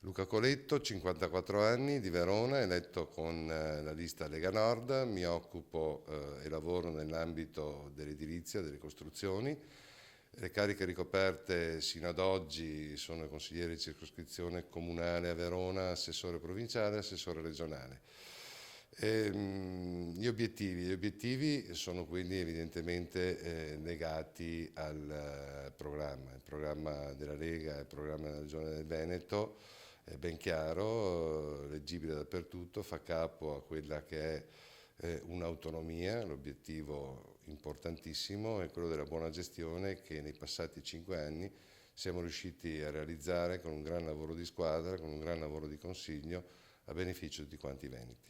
Luca Coletto, 54 anni, di Verona, eletto con la lista Lega Nord. Mi occupo e lavoro nell'ambito dell'edilizia, delle costruzioni. Le cariche ricoperte sino ad oggi sono consigliere di circoscrizione comunale a Verona, assessore provinciale e assessore regionale. Gli obiettivi sono quindi evidentemente legati al programma. Il programma della Lega e il programma della Regione del Veneto è ben chiaro, leggibile dappertutto, fa capo a quella che è un'autonomia. L'obiettivo importantissimo è quello della buona gestione che nei passati 5 anni siamo riusciti a realizzare con un gran lavoro di squadra, con un gran lavoro di consiglio a beneficio di tutti quanti i veneti.